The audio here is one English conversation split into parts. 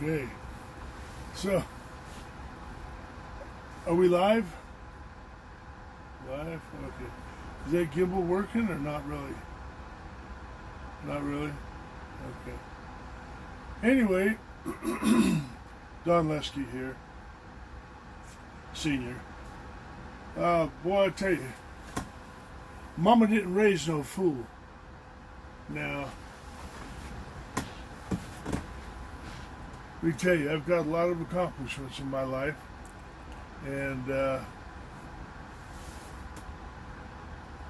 Okay. So, are we live? Live? Okay. Is that gimbal working or not really? Not really? Okay. Anyway, Don Lesky here, senior. Boy, I tell you, Mama didn't raise no fool. Now, let me tell you, I've got a lot of accomplishments in my life, and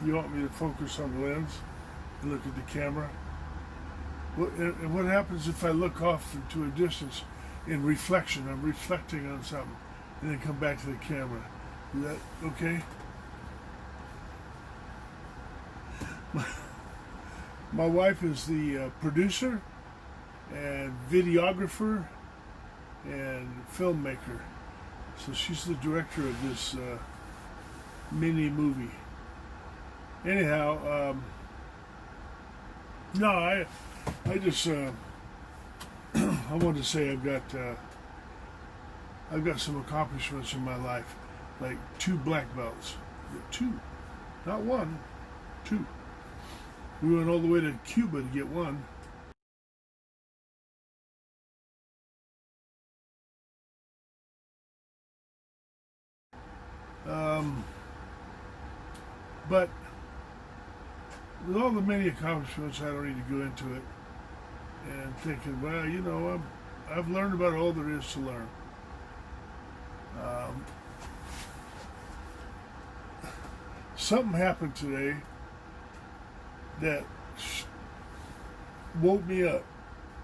you want me to focus on the lens and look at the camera? And what happens if I look off into a distance in reflection? I'm reflecting on something, and then come back to the camera. Is that okay? My wife is the producer and videographer and filmmaker. So she's the director of this mini movie. Anyhow, no, I just I wanted to say I've got some accomplishments in my life, like 2 black belts, 2, not 1, 2. We went all the way to Cuba to get 1. But with all the many accomplishments, I don't need to go into it. And thinking, well, you know, I've learned about all there is to learn. Something happened today that woke me up,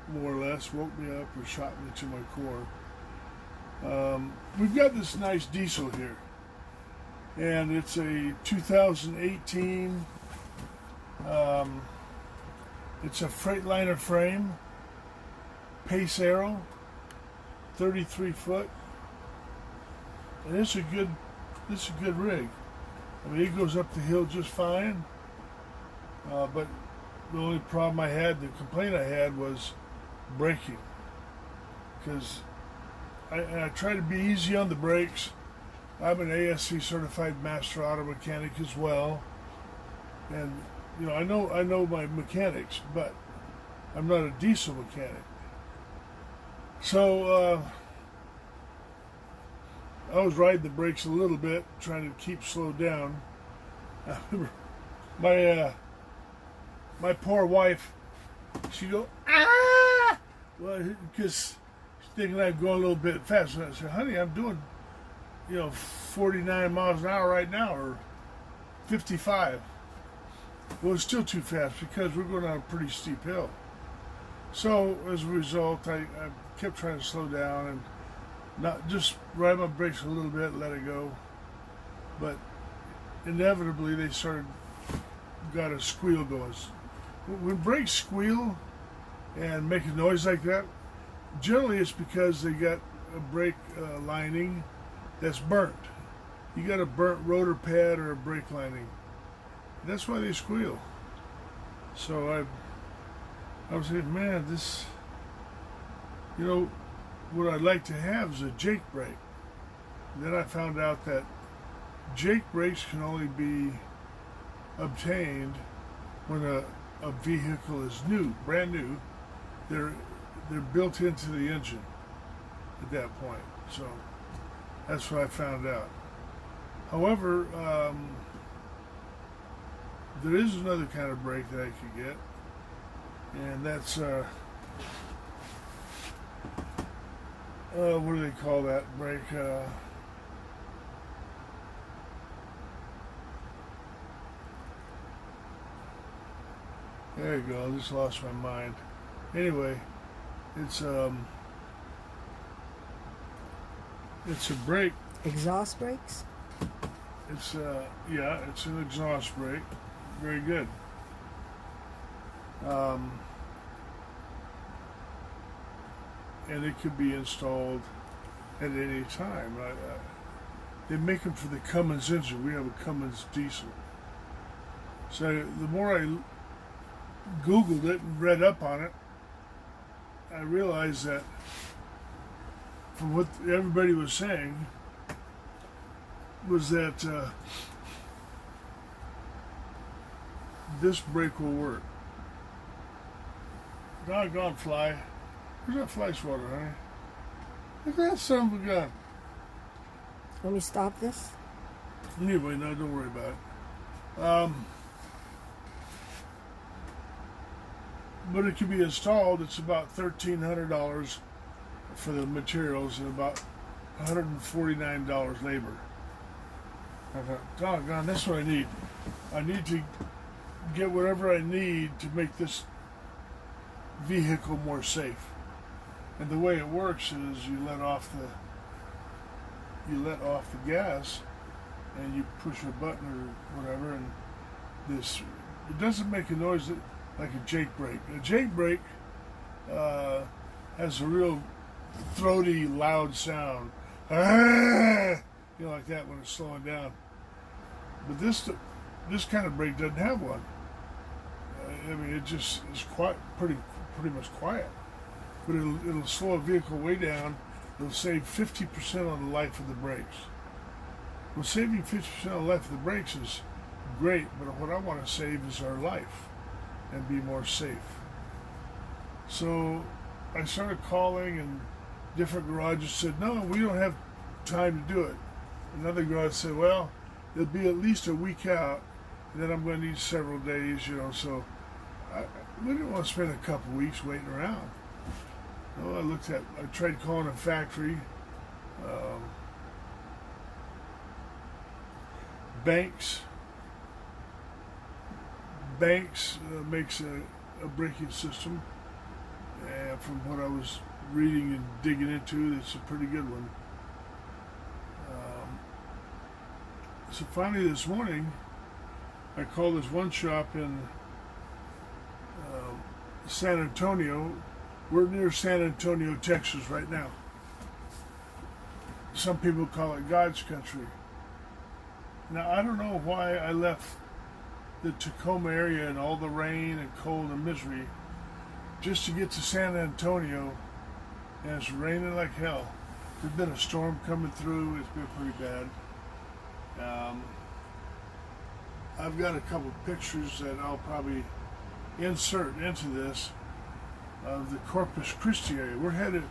more or less, woke me up or shot me to my core. We've got this nice diesel here, and it's a 2018, it's a Freightliner frame, Pace Arrow, 33 foot, and it's a good rig. I mean, it goes up the hill just fine, but the only problem I had, the complaint I had, was braking, because I try to be easy on the brakes. I'm an ASC certified master auto mechanic as well, and you know, I know my mechanics, but I'm not a diesel mechanic. So I was riding the brakes a little bit, trying to keep slowed down. I remember my poor wife, she go, ah! Well, because she's thinking I'm going a little bit fast. And I said, honey, I'm doing, 49 miles an hour right now, or 55. Well, it's still too fast because we're going on a pretty steep hill. So as a result, I kept trying to slow down and not just ride my brakes a little bit, let it go. But inevitably, they got a squeal going. When brakes squeal and make a noise like that, generally it's because they got a brake lining that's burnt. You got a burnt rotor pad or a brake lining. That's why they squeal. So I was thinking, man, this, what I'd like to have is a Jake brake. And then I found out that Jake brakes can only be obtained when a vehicle is new, brand new. They're built into the engine at that point. So that's what I found out. However, there is another kind of brake that I could get, and that's what do they call that brake? There you go. I just lost my mind. Anyway, it's a brake. Exhaust brakes? It's it's an exhaust brake. Very good. And it could be installed at any time. They make them for the Cummins engine. We have a Cummins diesel. So the more I Googled it and read up on it, I realized that from what everybody was saying, was that this brake will work. Doggone fly. Where's that fly swatter, honey? Look at that son of a gun. Let me stop this. Anyway, no, don't worry about it. But it can be installed. It's about $1,300 for the materials and about $149 labor. I thought, doggone, that's what I need. I need to get whatever I need to make this vehicle more safe. And the way it works is you let off the gas and you push a button or whatever, and it doesn't make a noise like a Jake brake. A Jake brake has a real throaty, loud sound. Like that when it's slowing down. But this kind of brake doesn't have one. I mean, it just is pretty much quiet. But it'll slow a vehicle way down. It'll save 50% on the life of the brakes. Well, saving 50% on the life of the brakes is great, but what I want to save is our life and be more safe. So I started calling, and different garages said, no, we don't have time to do it. Another garage said, well, it'll be at least a week out, and then I'm going to need several days, so we didn't want to spend a couple weeks waiting around. Well, I tried calling a factory. Banks makes a braking system, and from what I was reading and digging into, it's a pretty good one. So finally this morning, I called this one shop in San Antonio. We're near San Antonio, Texas right now. Some people call it God's country. Now, I don't know why I left the Tacoma area and all the rain and cold and misery just to get to San Antonio, and it's raining like hell. There's been a storm coming through. It's been pretty bad. I've got a couple pictures that I'll probably insert into this of the Corpus Christi area. We're headed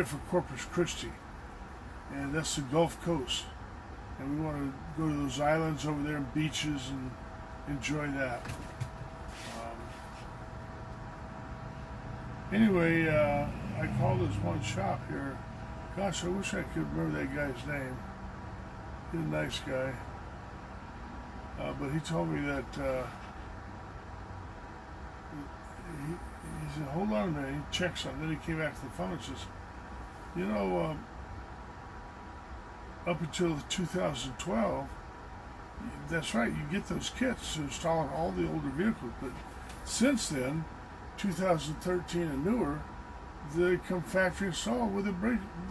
for Corpus Christi, and that's the Gulf Coast. And we want to go to those islands over there and beaches and enjoy that. Anyway, I called this one shop here. Gosh, I wish I could remember that guy's name. He's a nice guy. But he told me that he said, hold on a minute. He checked something. Then he came back to the phone and says, up until 2012, that's right, you get those kits to install on all the older vehicles. But since then, 2013 and newer, they come factory installed with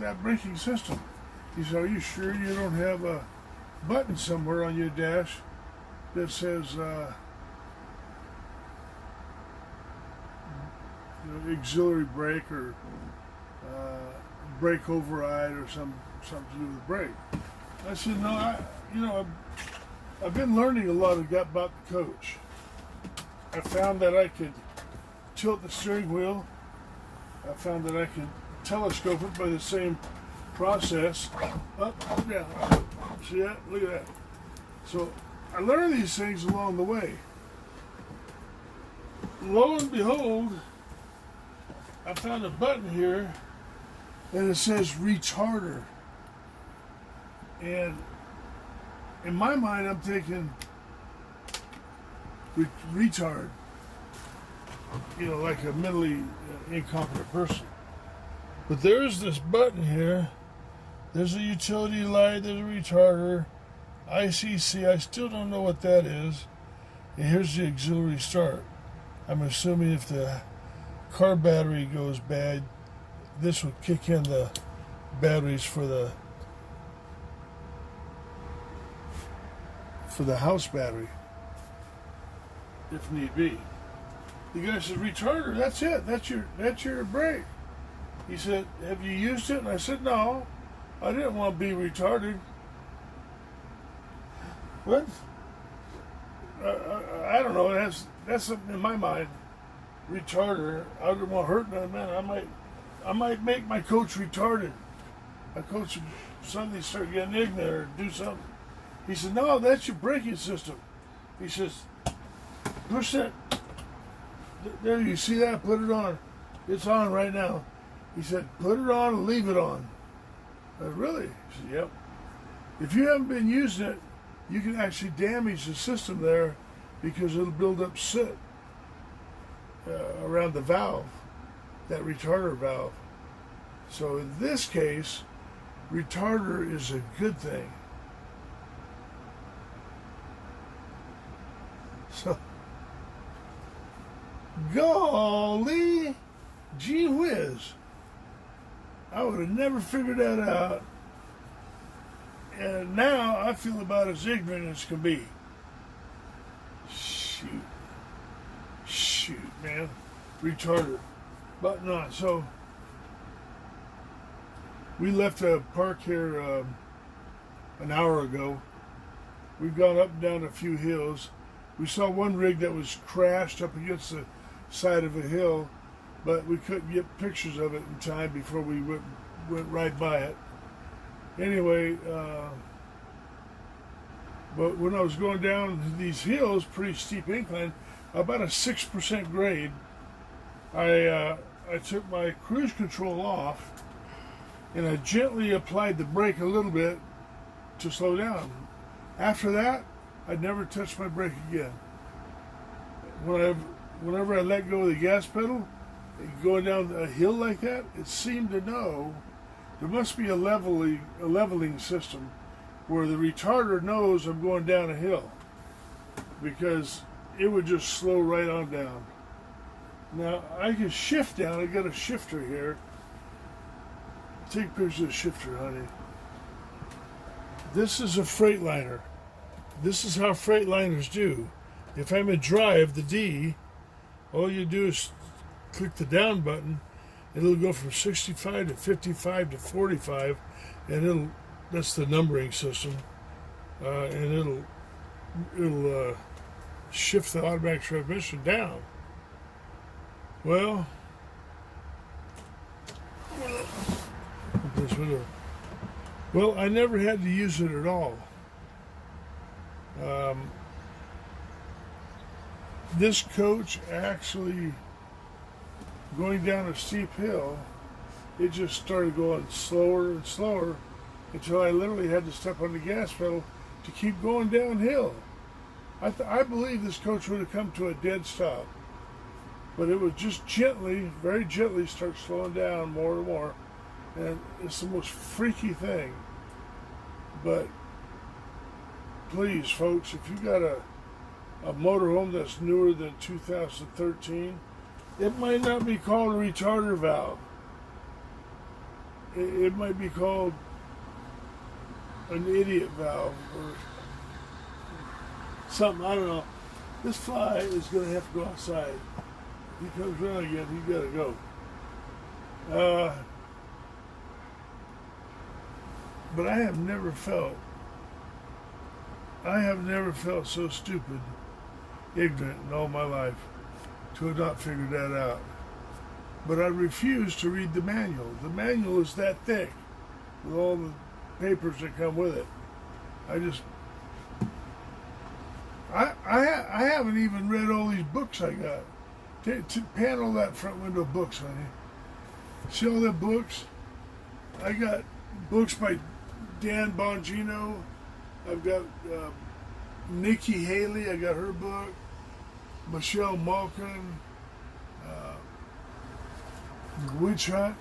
that braking system. He said, are you sure you don't have a button somewhere on your dash that says auxiliary brake or brake override or something to do with brake? I said, no, I've been learning a lot about the coach. I found that I could tilt the steering wheel. I found that I could telescope it by the same process. Up, down. See that? Look at that. So I learned these things along the way. Lo and behold, I found a button here and it says retarder. And in my mind, I'm thinking retard. Like a mentally incompetent person. But there's this button here. There's a utility light, there's a retarder, ICC, I still don't know what that is. And here's the auxiliary start. I'm assuming if the car battery goes bad, this would kick in the batteries for the house battery, if need be. The guy says, retarder, that's it, that's your brake. He said, have you used it? And I said, no, I didn't want to be retarded. What? I don't know. That's something in my mind. Retarder. I don't want to hurt that man. I might make my coach retarded. My coach suddenly start getting ignorant or do something. He said, no, that's your braking system. He says, push that. There, you see that? Put it on. It's on right now. He said, put it on and leave it on. I said, really? He said, yep. If you haven't been using it, you can actually damage the system there because it'll build up soot around the valve, that retarder valve. So in this case, retarder is a good thing. So, golly, gee whiz. I would have never figured that out. And now I feel about as ignorant as can be. Shoot, man. Retarder. Button on. So, we left a park here an hour ago. We've gone up and down a few hills. We saw one rig that was crashed up against the side of a hill, but we couldn't get pictures of it in time before we went right by it. Anyway, but when I was going down these hills, pretty steep incline, about a 6% grade, I took my cruise control off and I gently applied the brake a little bit to slow down. After that, I never touched my brake again. Whenever I let go of the gas pedal, going down a hill like that, it seemed to know there must be a leveling system where the retarder knows I'm going down a hill, because it would just slow right on down. Now I can shift down. I got a shifter here. Take pictures of the shifter, honey. This is a Freightliner. This is how Freightliners do. If I'm in drive, the D, all you do is click the down button. It'll go from 65 to 55 to 45, and that's the numbering system, and it'll shift the automatic transmission down. Well, this window. Well, I never had to use it at all. This coach actually, going down a steep hill, it just started going slower and slower until I literally had to step on the gas pedal to keep going downhill. I believe this coach would have come to a dead stop, but it would just gently, very gently start slowing down more and more, and it's the most freaky thing. But please, folks, if you got a motorhome that's newer than 2013, it might not be called a retarder valve. It might be called an idiot valve or something. I don't know. This fly is going to have to go outside. If he comes around again, he's got to go. But I have never felt so stupid, ignorant in all my life to have not figured that out. But I refuse to read the manual. The manual is that thick with all the papers that come with it. I haven't even read all these books I got. Pan all that front window books, honey. See all that books? I got books by Dan Bongino. I've got Nikki Haley. I got her book. Michelle Malkin. Witch Hunt.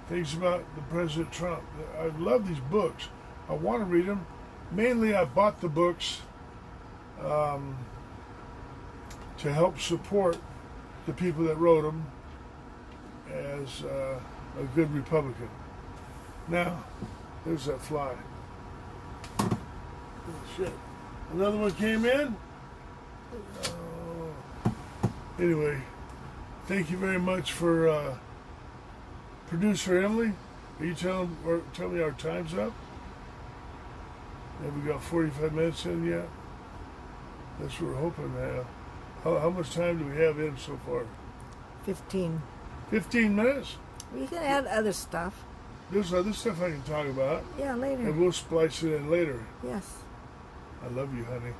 Things about the President Trump. I love these books. I want to read them. Mainly, I bought the books to help support the people that wrote them as a good Republican. Now, there's that fly. Oh, shit. Another one came in. Anyway, thank you very much for Producer Emily, are you telling me our time's up? Have we got 45 minutes in yet? That's what we're hoping to have. How much time do we have in so far? 15. 15 minutes? We can add other stuff. There's other stuff I can talk about, Yeah, later. and we'll splice it in later. Yes. I love you, honey.